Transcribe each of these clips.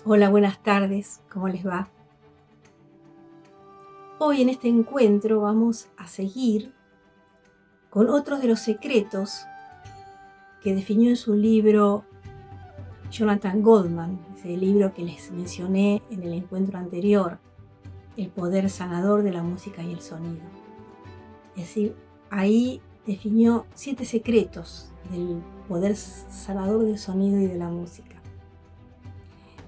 Hola, buenas tardes, ¿cómo les va? Hoy en este encuentro vamos a seguir con otros de los secretos que definió en su libro Jonathan Goldman, ese libro que les mencioné en el encuentro anterior, El poder sanador de la música y el sonido. Es decir, ahí definió 7 secretos del poder sanador del sonido y de la música.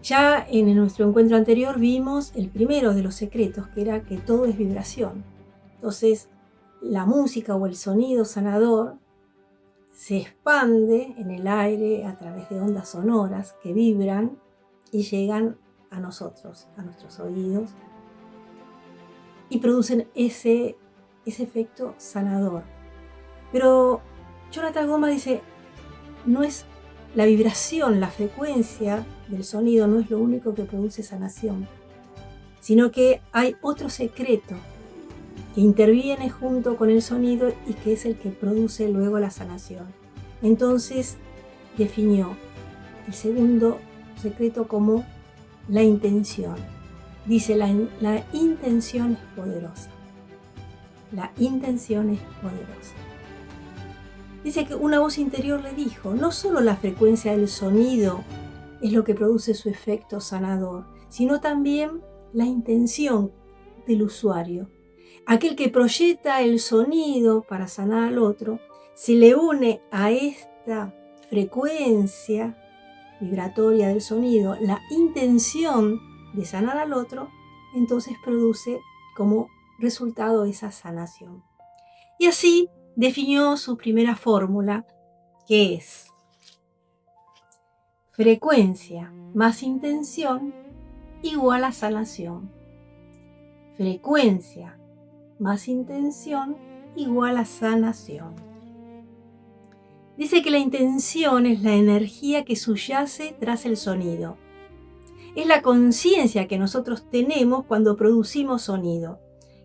Ya en nuestro encuentro anterior vimos el primero de los secretos, que era que todo es vibración. Entonces, la música o el sonido sanador se expande en el aire a través de ondas sonoras que vibran y llegan a nosotros, a nuestros oídos, y producen ese efecto sanador. Pero Jonathan Goma dice, no es la vibración, la frecuencia del sonido no es lo único que produce sanación, sino que hay otro secreto que interviene junto con el sonido y que es el que produce luego la sanación. Entonces definió el segundo secreto como la intención. Dice, la intención es poderosa. La intención es poderosa. Dice que una voz interior le dijo, no solo la frecuencia del sonido es lo que produce su efecto sanador, sino también la intención del usuario. Aquel que proyecta el sonido para sanar al otro, se le une a esta frecuencia vibratoria del sonido, la intención de sanar al otro, entonces produce como resultado esa sanación. Y así definió su primera fórmula, que es frecuencia más intención igual a sanación. Frecuencia más intención igual a sanación. Dice que la intención es la energía que subyace tras el sonido. Es la conciencia que nosotros tenemos cuando producimos sonido,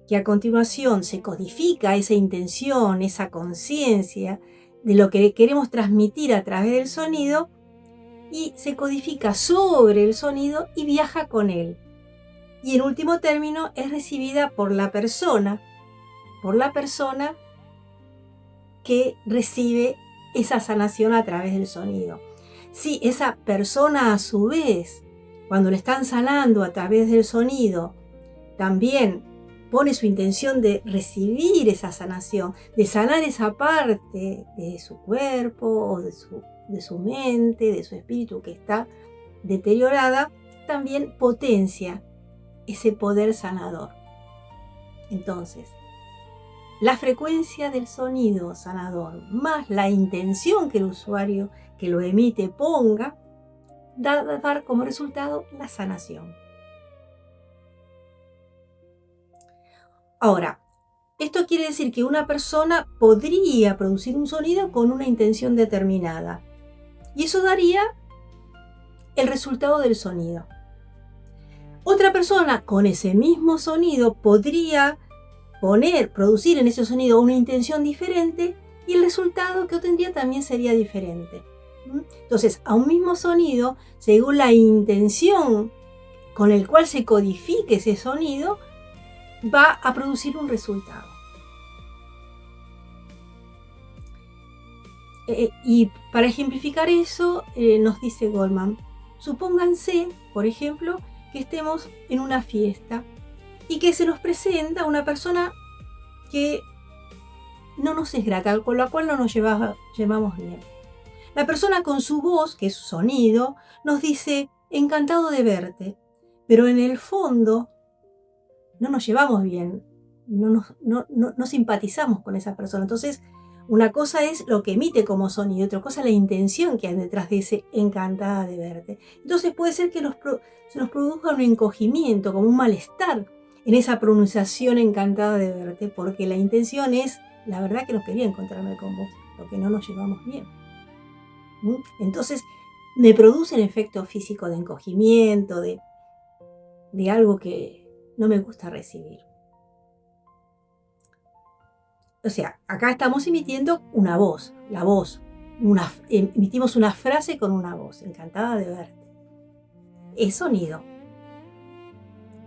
que a continuación se codifica esa intención, esa conciencia de lo que queremos transmitir a través del sonido y se codifica sobre el sonido y viaja con él. Y en último término es recibida por la persona que recibe esa sanación a través del sonido. Si esa persona a su vez, cuando le están sanando a través del sonido, también pone su intención de recibir esa sanación, de sanar esa parte de su cuerpo o de su mente, de su espíritu que está deteriorada, también potencia ese poder sanador. Entonces, la frecuencia del sonido sanador más la intención que el usuario que lo emite ponga, da a dar como resultado la sanación. Ahora, esto quiere decir que una persona podría producir un sonido con una intención determinada y eso daría el resultado del sonido. Otra persona con ese mismo sonido podría producir en ese sonido una intención diferente y el resultado que obtendría también sería diferente. Entonces, a un mismo sonido, según la intención con el cual se codifique ese sonido, va a producir un resultado. Y para ejemplificar eso, nos dice Goldman, supónganse, por ejemplo, que estemos en una fiesta y que se nos presenta una persona que no nos es grata, con la cual no nos llevamos bien. La persona con su voz, que es su sonido, nos dice, encantado de verte, pero en el fondo no nos llevamos bien, no simpatizamos con esa persona. Entonces, una cosa es lo que emite como sonido, otra cosa es la intención que hay detrás de ese encantada de verte. Entonces puede ser que se nos produzca un encogimiento, como un malestar en esa pronunciación encantada de verte, porque la intención es, la verdad que no quería encontrarme con vos, porque no nos llevamos bien. Entonces me produce un efecto físico de encogimiento, de algo que no me gusta recibir. O sea, acá estamos emitiendo una voz, la voz. Emitimos una frase con una voz, encantada de verte. es sonido.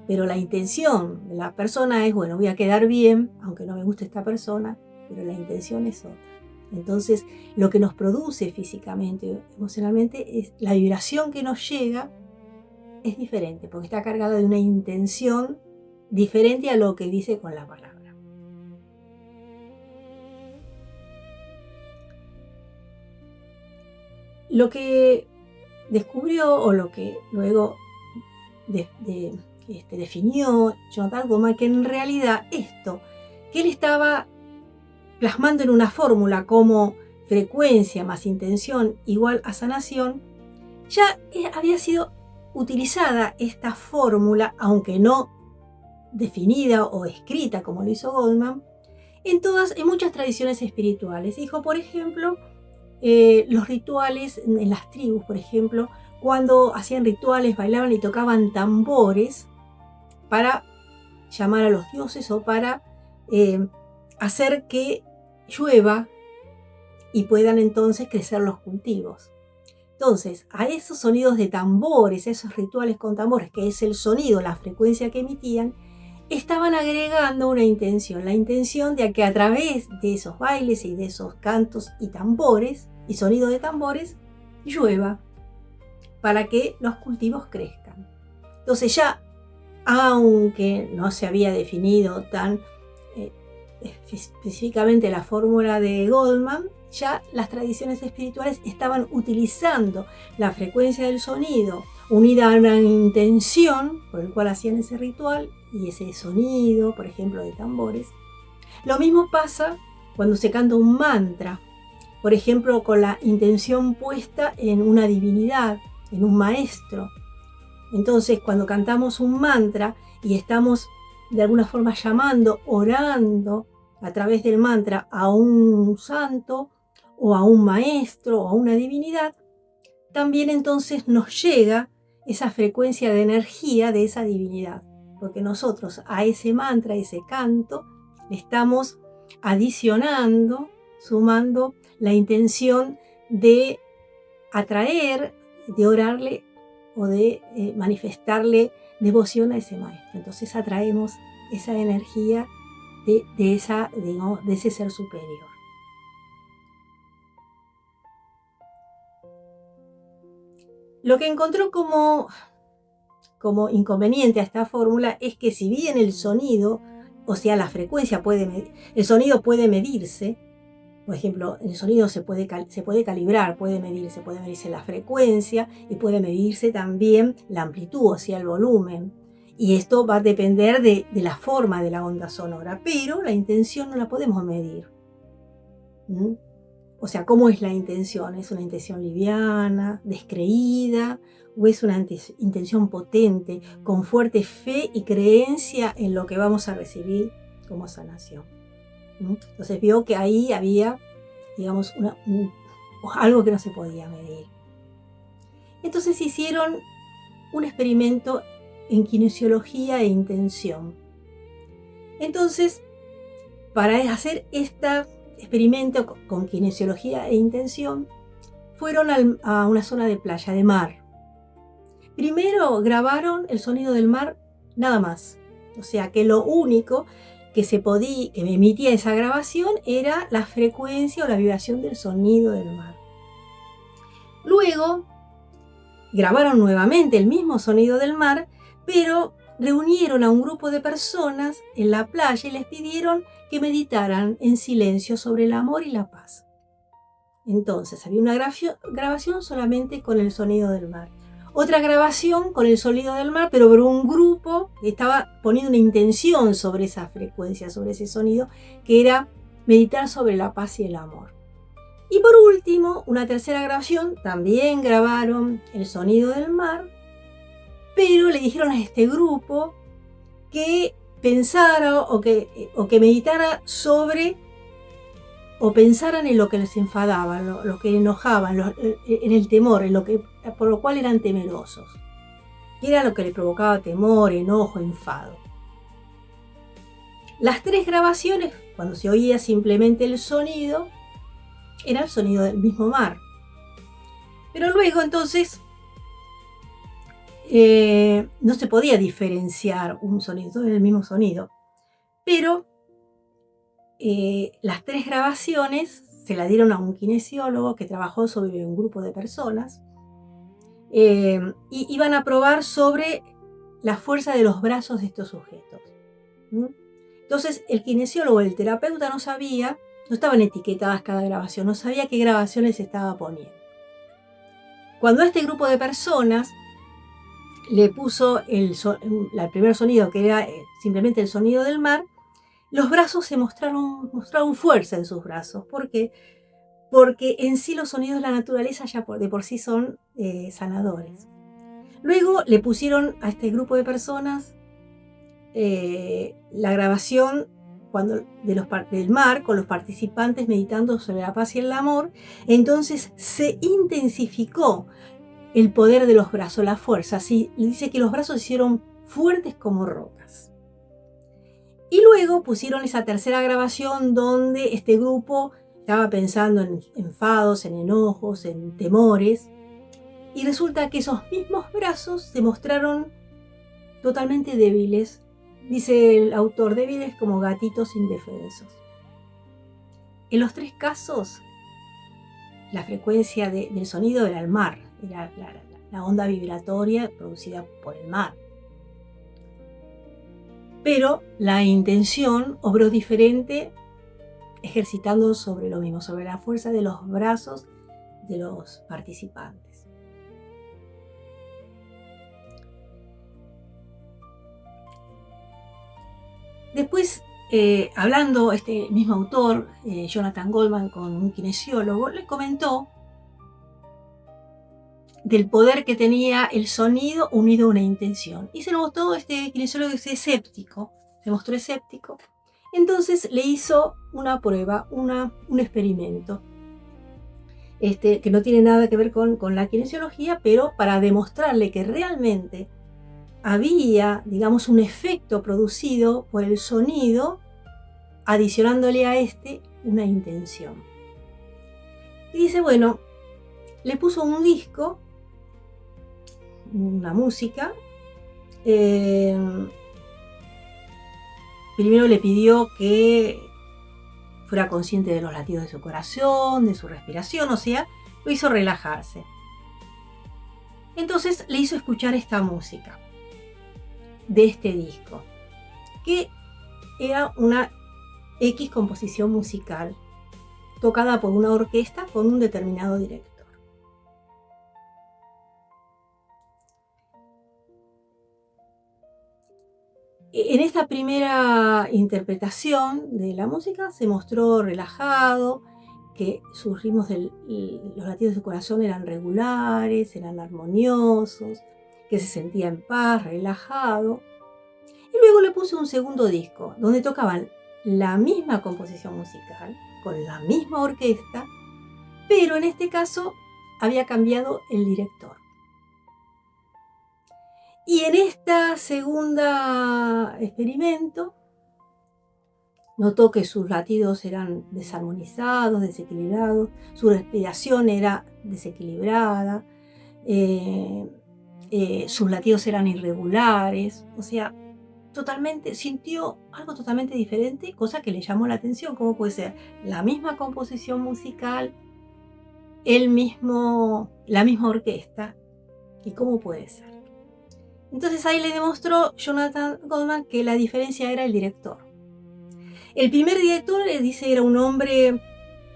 Pero la intención de la persona es, bueno, voy a quedar bien, aunque no me guste esta persona, pero la intención es otra. Entonces, lo que nos produce físicamente, emocionalmente, es la vibración que nos llega es diferente, porque está cargada de una intención diferente a lo que dice con la palabra. Lo que descubrió, o lo que luego definió Jonathan Goldman, que en realidad esto que él estaba plasmando en una fórmula como frecuencia más intención igual a sanación, ya había sido utilizada esta fórmula, aunque no definida o escrita como lo hizo Goldman, en muchas tradiciones espirituales. Dijo, por ejemplo, los rituales en las tribus, por ejemplo, cuando hacían rituales, bailaban y tocaban tambores para llamar a los dioses o para hacer que llueva y puedan entonces crecer los cultivos. Entonces, a esos sonidos de tambores, esos rituales con tambores, que es el sonido, la frecuencia que emitían, estaban agregando una intención, la intención de que a través de esos bailes y de esos cantos y tambores, y sonidos de tambores, llueva, para que los cultivos crezcan. Entonces ya, aunque no se había definido tan específicamente la fórmula de Goldman, ya las tradiciones espirituales estaban utilizando la frecuencia del sonido unida a una intención por el cual hacían ese ritual y ese sonido, por ejemplo, de tambores. Lo mismo pasa cuando se canta un mantra, por ejemplo, con la intención puesta en una divinidad, en un maestro. Entonces, cuando cantamos un mantra y estamos de alguna forma llamando, orando a través del mantra a un santo o a un maestro o a una divinidad, también entonces nos llega esa frecuencia de energía de esa divinidad, porque nosotros a ese mantra, a ese canto, le estamos adicionando, sumando la intención de atraer, de orarle o de manifestarle devoción a ese maestro. Entonces atraemos esa energía de ese ser superior. Lo que encontró como inconveniente a esta fórmula es que si bien el sonido, o sea, la frecuencia el sonido puede medirse, por ejemplo, el sonido se puede calibrar, puede medirse la frecuencia y puede medirse también la amplitud, o sea, el volumen. Y esto va a depender de la forma de la onda sonora, pero la intención no la podemos medir. O sea, ¿cómo es la intención? ¿Es una intención liviana, descreída? ¿O es una intención potente, con fuerte fe y creencia en lo que vamos a recibir como sanación? Entonces vio que ahí había, digamos, algo que no se podía medir. Entonces hicieron un experimento en kinesiología e intención. Entonces, para hacer este experimento con kinesiología e intención, fueron a una zona de playa, de mar. Primero grabaron el sonido del mar, nada más. O sea que lo único que emitía esa grabación era la frecuencia o la vibración del sonido del mar. Luego grabaron nuevamente el mismo sonido del mar, pero reunieron a un grupo de personas en la playa y les pidieron que meditaran en silencio sobre el amor y la paz. Entonces había una grabación solamente con el sonido del mar. Otra grabación con el sonido del mar, pero por un grupo que estaba poniendo una intención sobre esa frecuencia, sobre ese sonido, que era meditar sobre la paz y el amor. Y por último, una tercera grabación, también grabaron el sonido del mar, pero le dijeron a este grupo que pensara o que meditara sobre, o pensaran en lo que les enfadaba, lo que enojaban, en el temor, por lo cual eran temerosos. Y era lo que les provocaba temor, enojo, enfado. Las tres grabaciones, cuando se oía simplemente el sonido, era el sonido del mismo mar. Pero luego entonces no se podía diferenciar un sonido, todo era el mismo sonido. Pero las 3 grabaciones se las dieron a un kinesiólogo que trabajó sobre un grupo de personas, y iban a probar sobre la fuerza de los brazos de estos sujetos. Entonces el kinesiólogo, el terapeuta, no estaban etiquetadas cada grabación, no sabía qué grabaciones estaba poniendo. Cuando a este grupo de personas le puso el primer sonido, que era simplemente el sonido del mar, los brazos se mostraron fuerza en sus brazos. ¿Por qué? Porque en sí los sonidos de la naturaleza ya de por sí son sanadores. Luego le pusieron a este grupo de personas la grabación del mar, con los participantes meditando sobre la paz y el amor. Entonces se intensificó el poder de los brazos, la fuerza. Así dice que los brazos se hicieron fuertes como rocas. Y luego pusieron esa tercera grabación donde este grupo estaba pensando en enfados, en enojos, en temores. Y resulta que esos mismos brazos se mostraron totalmente débiles. Dice el autor, débiles como gatitos indefensos. En los 3 casos, la frecuencia del sonido era el mar, era la onda vibratoria producida por el mar. Pero la intención obró diferente, ejercitando sobre lo mismo, sobre la fuerza de los brazos de los participantes. Después, hablando este mismo autor, Jonathan Goldman, con un kinesiólogo, le comentó del poder que tenía el sonido unido a una intención. Y se mostró este kinesiólogo escéptico, Entonces le hizo una prueba, un experimento, que no tiene nada que ver con la kinesiología, pero para demostrarle que realmente había, digamos, un efecto producido por el sonido, adicionándole a una intención. Y dice, bueno, le puso un disco, una música. Primero le pidió que fuera consciente de los latidos de su corazón, de su respiración, o sea, lo hizo relajarse. Entonces le hizo escuchar esta música de este disco, que era una X composición musical tocada por una orquesta con un determinado director. En esta primera interpretación de la música se mostró relajado, que sus ritmos, los latidos de su corazón eran regulares, eran armoniosos, que se sentía en paz, relajado. Y luego le puse un segundo disco, donde tocaban la misma composición musical, con la misma orquesta, pero en este caso había cambiado el director. Y en esta segunda experimento notó que sus latidos eran desarmonizados, desequilibrados, su respiración era desequilibrada, sus latidos eran irregulares, o sea, sintió algo totalmente diferente, cosa que le llamó la atención. ¿Cómo puede ser la misma composición musical, la misma orquesta? ¿Y cómo puede ser? Entonces ahí le demostró Jonathan Goldman que la diferencia era el director. El primer director, dice, era un hombre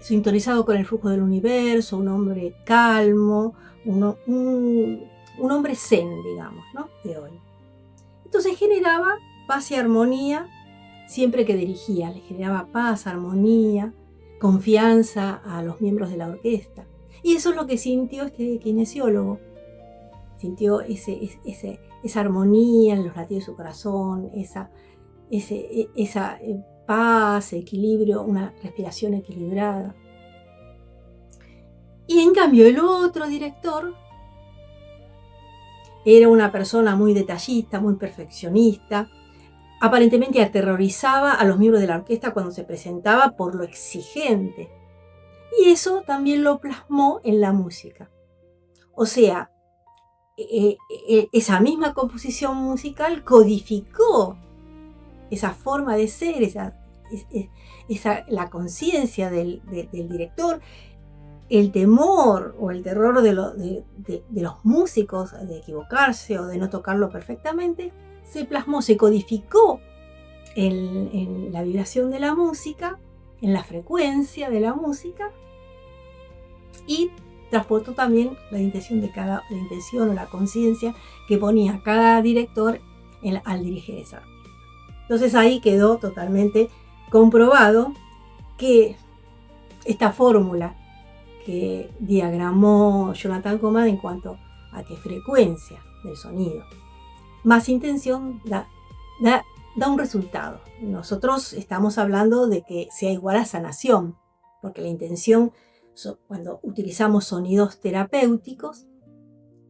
sintonizado con el flujo del universo, un hombre calmo, un hombre zen, digamos, ¿no? De hoy. Entonces generaba paz y armonía siempre que dirigía, le generaba paz, armonía, confianza a los miembros de la orquesta. Y eso es lo que sintió este kinesiólogo. Sintió esa armonía en los latidos de su corazón, esa paz, equilibrio, una respiración equilibrada. Y en cambio el otro director era una persona muy detallista, muy perfeccionista. Aparentemente aterrorizaba a los miembros de la orquesta cuando se presentaba por lo exigente. Y eso también lo plasmó en la música. O sea, esa misma composición musical codificó esa forma de ser, la conciencia del director, el temor o el terror de los músicos de equivocarse o de no tocarlo perfectamente, se plasmó, se codificó en la vibración de la música, en la frecuencia de la música, y transportó también la intención o la conciencia que ponía cada director al dirigir esa. Entonces ahí quedó totalmente comprobado que esta fórmula que diagramó Jonathan Coman en cuanto a qué frecuencia del sonido más intención da un resultado. Nosotros estamos hablando de que sea igual a sanación, porque la intención, cuando utilizamos sonidos terapéuticos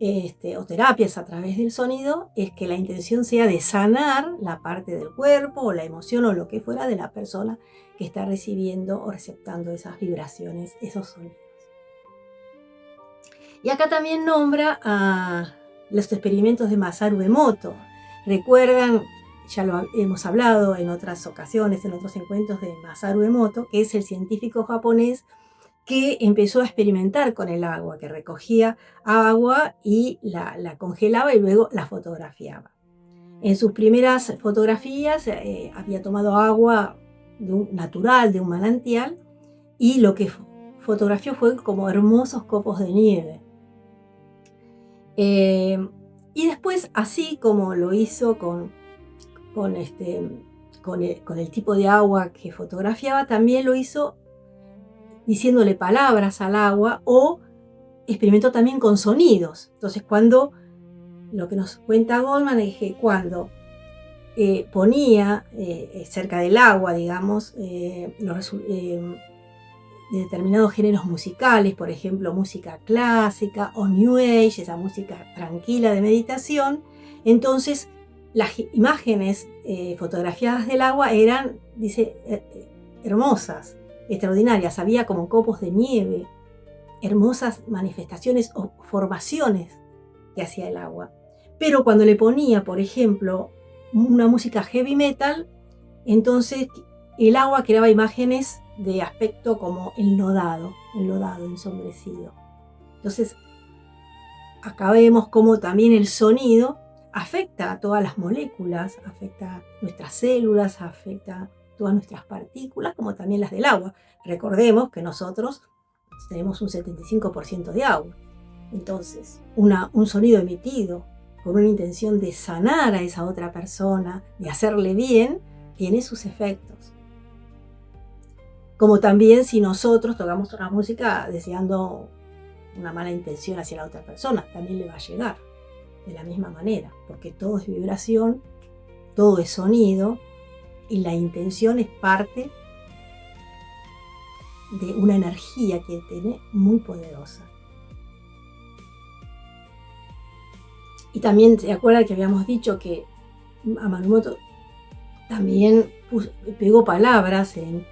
o terapias a través del sonido, es que la intención sea de sanar la parte del cuerpo o la emoción o lo que fuera de la persona que está recibiendo o receptando esas vibraciones, esos sonidos. Y acá también nombra a los experimentos de Masaru Emoto. Recuerdan, ya lo hemos hablado en otras ocasiones, en otros encuentros, de Masaru Emoto, que es el científico japonés que empezó a experimentar con el agua, que recogía agua y la congelaba y luego la fotografiaba. En sus primeras fotografías había tomado agua natural de un manantial y lo que fotografió fue como hermosos copos de nieve. Y después, así como lo hizo con el tipo de agua que fotografiaba, también lo hizo diciéndole palabras al agua o experimentó también con sonidos. Entonces, lo que nos cuenta Goldman es que cuando ponía cerca del agua, digamos, de determinados géneros musicales, por ejemplo, música clásica o New Age, esa música tranquila de meditación, entonces las imágenes fotografiadas del agua eran, dice, hermosas, extraordinarias. Había como copos de nieve, hermosas manifestaciones o formaciones que hacía el agua. Pero cuando le ponía, por ejemplo, una música heavy metal, entonces el agua creaba imágenes de aspecto como enlodado, ensombrecido. Entonces, acá vemos cómo también el sonido afecta a todas las moléculas, afecta a nuestras células, afecta a todas nuestras partículas, como también las del agua. Recordemos que nosotros tenemos un 75% de agua. Entonces, un sonido emitido con una intención de sanar a esa otra persona, de hacerle bien, tiene sus efectos. Como también si nosotros tocamos una música deseando una mala intención hacia la otra persona, también le va a llegar de la misma manera, porque todo es vibración, todo es sonido y la intención es parte de una energía que tiene muy poderosa. Y también se acuerda que habíamos dicho que Amanumoto también pegó palabras en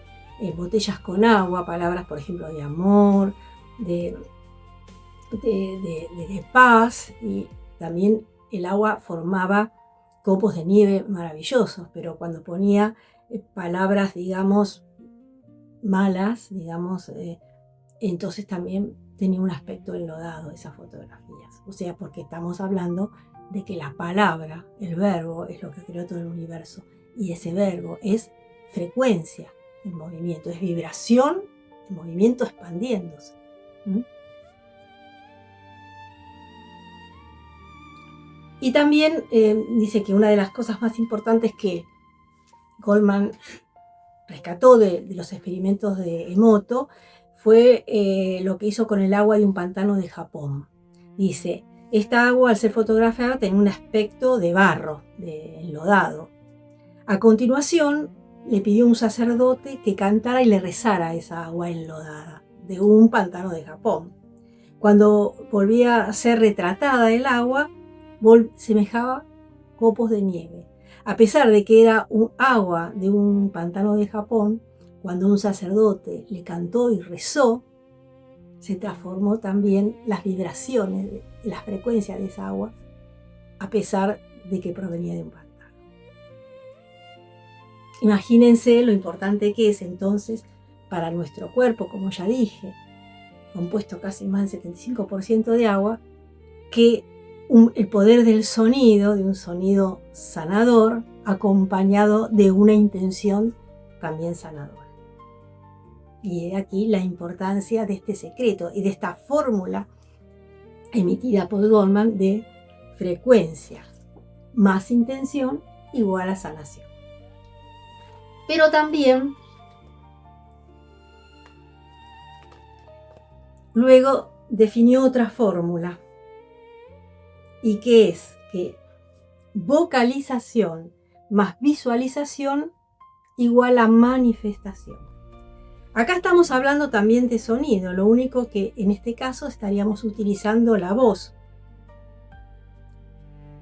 botellas con agua, palabras, por ejemplo, de amor, de paz, y también el agua formaba copos de nieve maravillosos, pero cuando ponía palabras, digamos, malas, digamos, entonces también tenía un aspecto enlodado esas fotografías. O sea, porque estamos hablando de que la palabra, el verbo, es lo que creó todo el universo, y ese verbo es frecuencia en movimiento, es vibración en movimiento expandiéndose. Y también dice que una de las cosas más importantes que Goldman rescató de los experimentos de Emoto fue lo que hizo con el agua de un pantano de Japón. Dice, esta agua al ser fotografiada tenía un aspecto de barro, de enlodado. A continuación le pidió a un sacerdote que cantara y le rezara a esa agua enlodada de un pantano de Japón. Cuando volvía a ser retratada el agua, semejaba copos de nieve. A pesar de que era un agua de un pantano de Japón, cuando un sacerdote le cantó y rezó, se transformó también las vibraciones, las frecuencias de esa agua, a pesar de que provenía de un pantano. Imagínense lo importante que es entonces para nuestro cuerpo, como ya dije, compuesto casi más del 75% de agua, que el poder del sonido, de un sonido sanador, acompañado de una intención también sanadora. Y he aquí la importancia de este secreto y de esta fórmula emitida por Goldman de frecuencia más intención igual a sanación. Pero también luego definió otra fórmula, y que es que vocalización más visualización igual a manifestación. Acá estamos hablando también de sonido, lo único que en este caso estaríamos utilizando la voz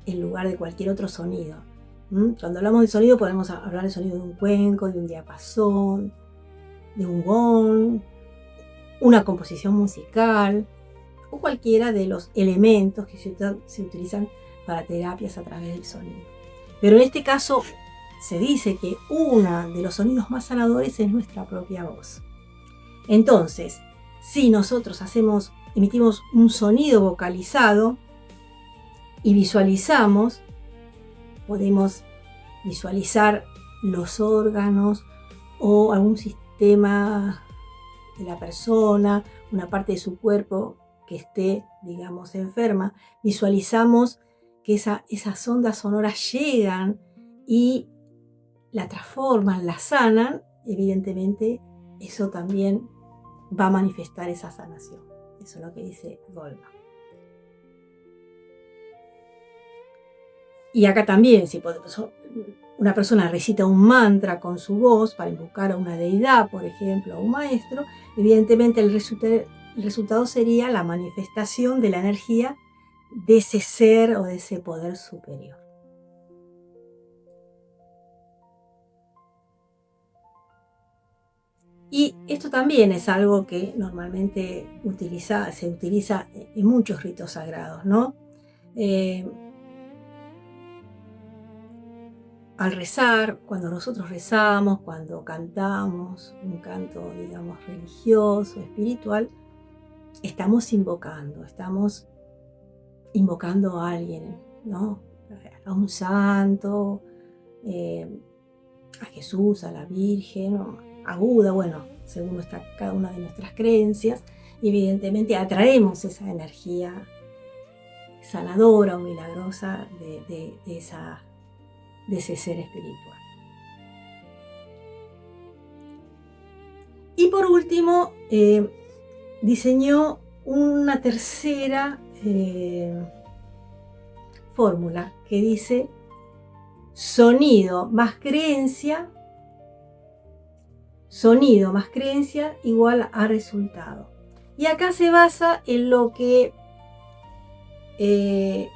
en lugar de cualquier otro sonido. Cuando hablamos de sonido podemos hablar del sonido de un cuenco, de un diapasón, de un gong, una composición musical o cualquiera de los elementos que se utilizan para terapias a través del sonido. Pero en este caso se dice que uno de los sonidos más sanadores es nuestra propia voz. Entonces, si nosotros emitimos un sonido vocalizado y visualizamos, podemos visualizar los órganos o algún sistema de la persona, una parte de su cuerpo que esté, digamos, enferma. Visualizamos que esas ondas sonoras llegan y la transforman, la sanan. Evidentemente, eso también va a manifestar esa sanación. Eso es lo que dice Goldman. Y acá también, si una persona recita un mantra con su voz para invocar a una deidad, por ejemplo, a un maestro, evidentemente el resultado sería la manifestación de la energía de ese ser o de ese poder superior. Y esto también es algo que normalmente se utiliza en muchos ritos sagrados, ¿no? Al rezar, cuando nosotros rezamos, cuando cantamos un canto, digamos, religioso, espiritual, estamos invocando a alguien, ¿no? A un santo, a Jesús, a la Virgen, a Buda, bueno, según cada una de nuestras creencias, y evidentemente atraemos esa energía sanadora o milagrosa de ese ser espiritual. Y por último, diseñó una tercera fórmula que dice sonido más creencia igual a resultado. Y acá se basa en lo que en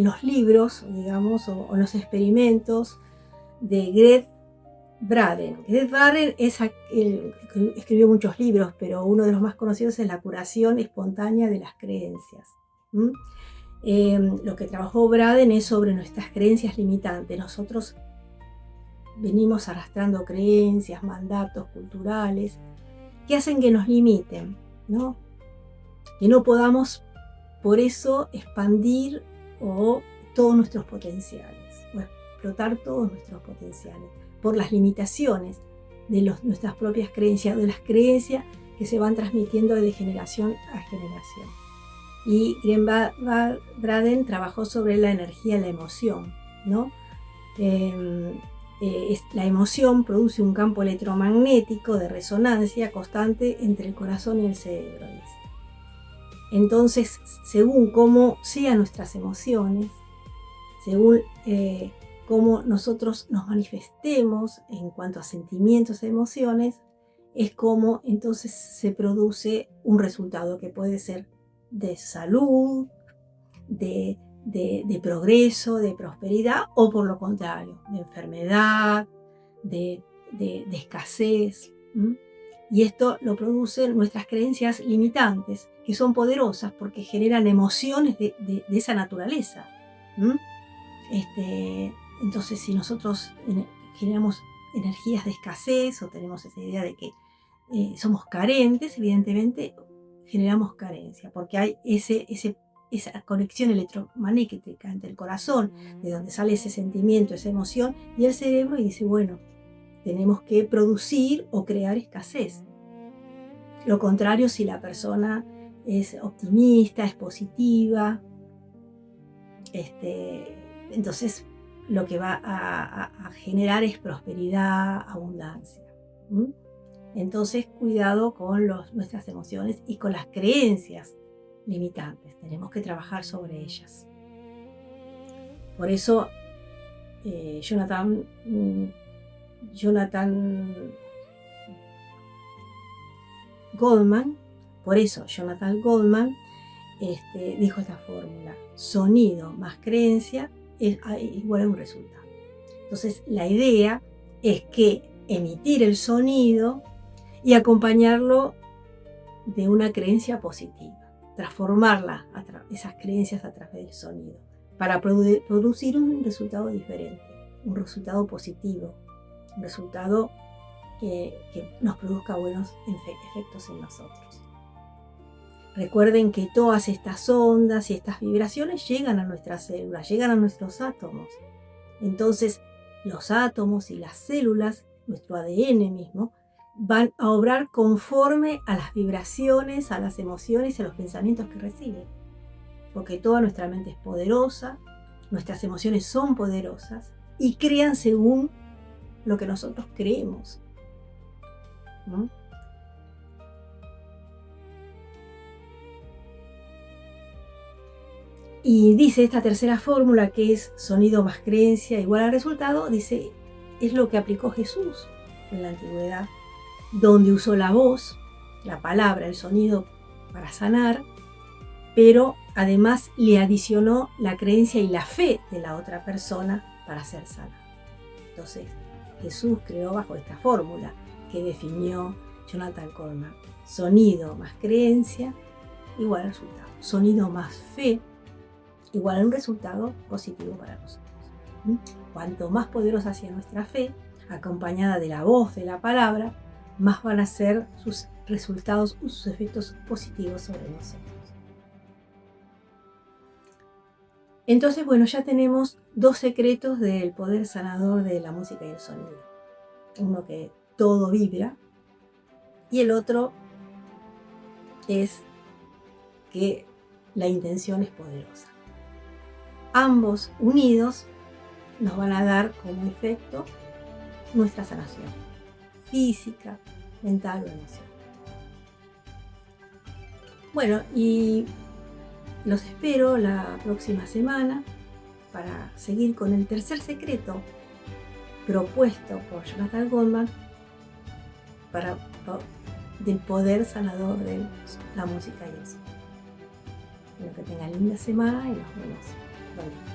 los libros, digamos, o en los experimentos de Gerd Braden. Gerd Braden escribió muchos libros, pero uno de los más conocidos es La curación espontánea de las creencias. Lo que trabajó Braden es sobre nuestras creencias limitantes. Nosotros venimos arrastrando creencias, mandatos culturales que hacen que nos limiten, ¿no? Que no podamos por eso expandir todos nuestros potenciales o explotar todos nuestros potenciales por las limitaciones de nuestras propias creencias, de las creencias que se van transmitiendo de generación a generación. Y Gerd Braden trabajó sobre la energía y la emoción, ¿no? La emoción produce un campo electromagnético de resonancia constante entre el corazón y el cerebro, dice. Entonces, según cómo sean nuestras emociones, según cómo nosotros nos manifestemos en cuanto a sentimientos e emociones, es como entonces se produce un resultado que puede ser de salud, de progreso, de prosperidad, o por lo contrario, de enfermedad, de escasez. Y esto lo producen nuestras creencias limitantes, que son poderosas porque generan emociones de esa naturaleza. Entonces, si nosotros generamos energías de escasez o tenemos esa idea de que somos carentes, evidentemente generamos carencia, porque hay esa conexión electromagnética entre el corazón, de donde sale ese sentimiento, esa emoción, y el cerebro, y dice, bueno, tenemos que producir o crear escasez. Lo contrario, si la persona es optimista, es positiva, entonces lo que va a generar es prosperidad, abundancia. Entonces, cuidado con nuestras emociones y con las creencias limitantes. Tenemos que trabajar sobre ellas. Por eso, Jonathan Goldman dijo esta fórmula: sonido más creencia es igual a un resultado. Entonces, la idea es que emitir el sonido y acompañarlo de una creencia positiva, transformarla, esas creencias a través del sonido, para producir un resultado diferente, un resultado positivo, un resultado que nos produzca buenos efectos en nosotros. Recuerden que todas estas ondas y estas vibraciones llegan a nuestras células, llegan a nuestros átomos. Entonces, los átomos y las células, nuestro ADN mismo, van a obrar conforme a las vibraciones, a las emociones y a los pensamientos que reciben. Porque toda nuestra mente es poderosa, nuestras emociones son poderosas y crean según lo que nosotros creemos. Y dice esta tercera fórmula, que es sonido más creencia igual al resultado, dice, es lo que aplicó Jesús en la antigüedad, donde usó la voz, la palabra, el sonido para sanar, pero además le adicionó la creencia y la fe de la otra persona para ser sanada. Entonces, Jesús creó bajo esta fórmula que definió Jonathan Goldman: sonido más creencia igual al resultado. Sonido más fe igual a un resultado positivo para nosotros. Cuanto más poderosa sea nuestra fe, acompañada de la voz, de la palabra, más van a ser sus resultados, sus efectos positivos sobre nosotros. Entonces, bueno, ya tenemos 2 secretos del poder sanador de la música y el sonido. Uno, que todo vibra, y el otro es que la intención es poderosa. Ambos unidos nos van a dar como efecto nuestra sanación física, mental o emocional. Bueno, y los espero la próxima semana para seguir con el tercer secreto propuesto por Jonathan Goldman del poder sanador de la música y el sonido. Bueno, que tengan linda semana y nos vemos pronto.